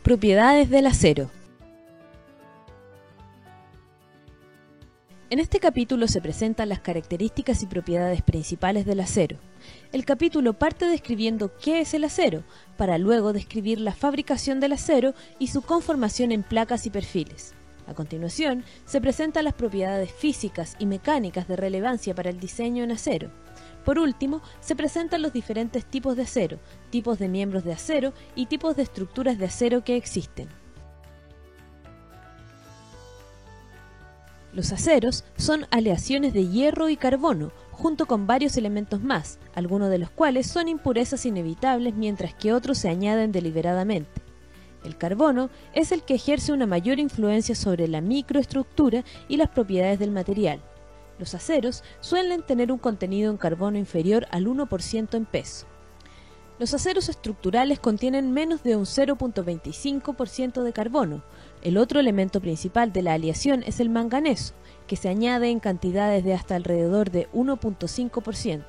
Propiedades del acero. En este capítulo se presentan las características y propiedades principales del acero. El capítulo parte describiendo qué es el acero, para luego describir la fabricación del acero y su conformación en placas y perfiles. A continuación, se presentan las propiedades físicas y mecánicas de relevancia para el diseño en acero. Por último, se presentan los diferentes tipos de acero, tipos de miembros de acero y tipos de estructuras de acero que existen. Los aceros son aleaciones de hierro y carbono, junto con varios elementos más, algunos de los cuales son impurezas inevitables mientras que otros se añaden deliberadamente. El carbono es el que ejerce una mayor influencia sobre la microestructura y las propiedades del material. Los aceros suelen tener un contenido en carbono inferior al 1% en peso. Los aceros estructurales contienen menos de un 0.25% de carbono. El otro elemento principal de la aleación es el manganeso, que se añade en cantidades de hasta alrededor de 1.5%.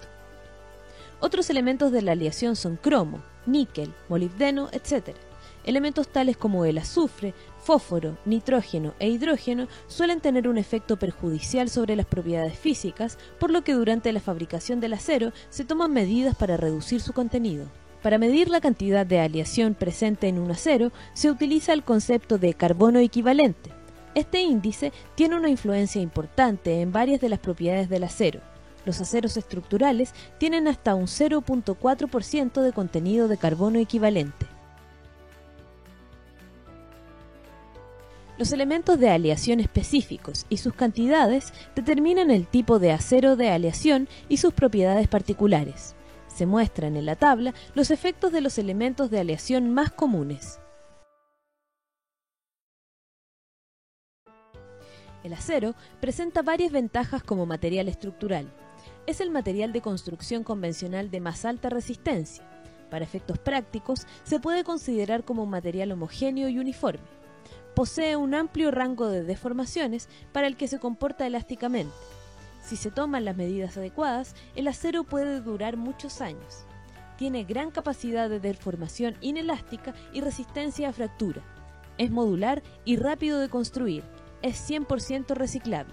Otros elementos de la aleación son cromo, níquel, molibdeno, etc. Elementos tales como el azufre, fósforo, nitrógeno e hidrógeno suelen tener un efecto perjudicial sobre las propiedades físicas, por lo que durante la fabricación del acero se toman medidas para reducir su contenido. Para medir la cantidad de aleación presente en un acero, se utiliza el concepto de carbono equivalente. Este índice tiene una influencia importante en varias de las propiedades del acero. Los aceros estructurales tienen hasta un 0.4% de contenido de carbono equivalente. Los elementos de aleación específicos y sus cantidades determinan el tipo de acero de aleación y sus propiedades particulares. Se muestran en la tabla los efectos de los elementos de aleación más comunes. El acero presenta varias ventajas como material estructural. Es el material de construcción convencional de más alta resistencia. Para efectos prácticos, se puede considerar como un material homogéneo y uniforme. Posee un amplio rango de deformaciones para el que se comporta elásticamente. Si se toman las medidas adecuadas, el acero puede durar muchos años. Tiene gran capacidad de deformación inelástica y resistencia a fractura. Es modular y rápido de construir. Es 100% reciclable.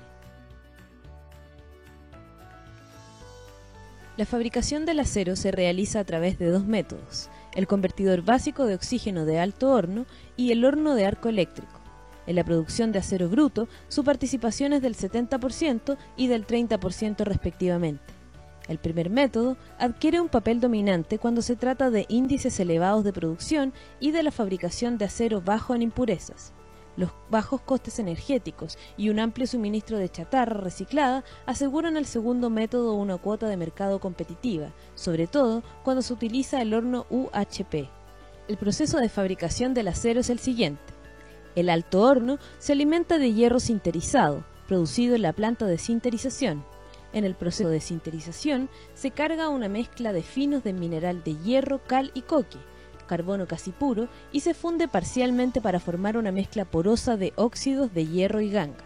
La fabricación del acero se realiza a través de dos métodos: el convertidor básico de oxígeno de alto horno y el horno de arco eléctrico. En la producción de acero bruto, su participación es del 70% y del 30% respectivamente. El primer método adquiere un papel dominante cuando se trata de índices elevados de producción y de la fabricación de acero bajo en impurezas. Los bajos costes energéticos y un amplio suministro de chatarra reciclada aseguran al segundo método una cuota de mercado competitiva, sobre todo cuando se utiliza el horno UHP. El proceso de fabricación del acero es el siguiente. El alto horno se alimenta de hierro sinterizado, producido en la planta de sinterización. En el proceso de sinterización se carga una mezcla de finos de mineral de hierro, cal y coque, carbono casi puro, y se funde parcialmente para formar una mezcla porosa de óxidos de hierro y ganga.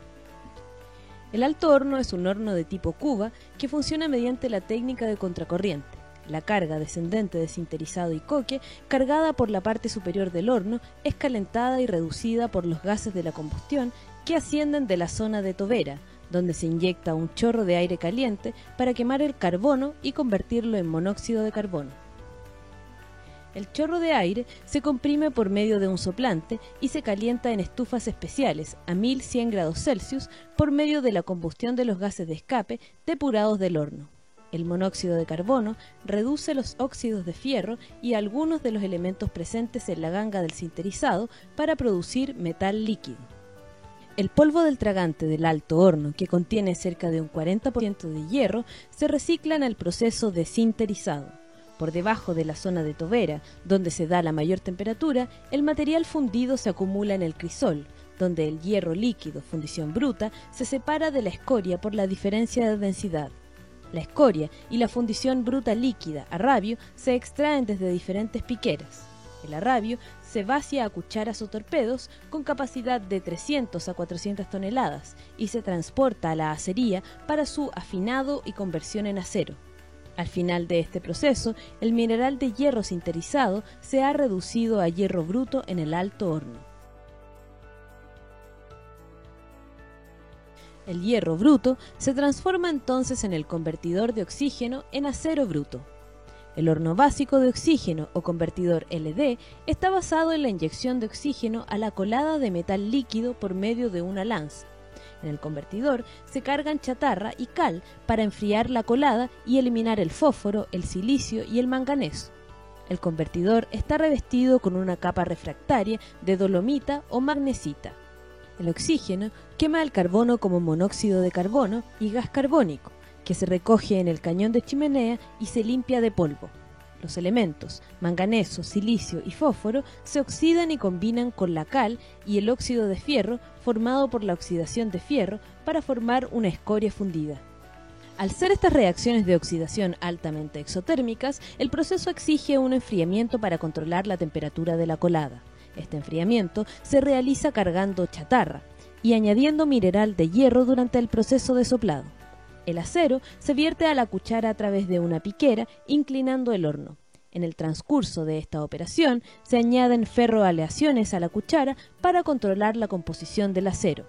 El alto horno es un horno de tipo cuba que funciona mediante la técnica de contracorriente. La carga descendente de sinterizado y coque, cargada por la parte superior del horno, es calentada y reducida por los gases de la combustión que ascienden de la zona de tobera, donde se inyecta un chorro de aire caliente para quemar el carbono y convertirlo en monóxido de carbono. El chorro de aire se comprime por medio de un soplante y se calienta en estufas especiales a 1100 grados Celsius por medio de la combustión de los gases de escape depurados del horno. El monóxido de carbono reduce los óxidos de fierro y algunos de los elementos presentes en la ganga del sinterizado para producir metal líquido. El polvo del tragante del alto horno, que contiene cerca de un 40% de hierro, se recicla en el proceso de sinterizado. Por debajo de la zona de tobera, donde se da la mayor temperatura, el material fundido se acumula en el crisol, donde el hierro líquido, fundición bruta, se separa de la escoria por la diferencia de densidad. La escoria y la fundición bruta líquida, arrabio, se extraen desde diferentes piqueras. El arrabio se vacía a cucharas o torpedos con capacidad de 300 a 400 toneladas y se transporta a la acería para su afinado y conversión en acero. Al final de este proceso, el mineral de hierro sinterizado se ha reducido a hierro bruto en el alto horno. El hierro bruto se transforma entonces en el convertidor de oxígeno en acero bruto. El horno básico de oxígeno o convertidor LD está basado en la inyección de oxígeno a la colada de metal líquido por medio de una lanza. En el convertidor se cargan chatarra y cal para enfriar la colada y eliminar el fósforo, el silicio y el manganeso. El convertidor está revestido con una capa refractaria de dolomita o magnesita. El oxígeno quema el carbono como monóxido de carbono y gas carbónico, que se recoge en el cañón de chimenea y se limpia de polvo. Los elementos, manganeso, silicio y fósforo, se oxidan y combinan con la cal y el óxido de fierro formado por la oxidación de fierro para formar una escoria fundida. Al ser estas reacciones de oxidación altamente exotérmicas, el proceso exige un enfriamiento para controlar la temperatura de la colada. Este enfriamiento se realiza cargando chatarra y añadiendo mineral de hierro durante el proceso de soplado. El acero se vierte a la cuchara a través de una piquera, inclinando el horno. En el transcurso de esta operación, se añaden ferroaleaciones a la cuchara para controlar la composición del acero.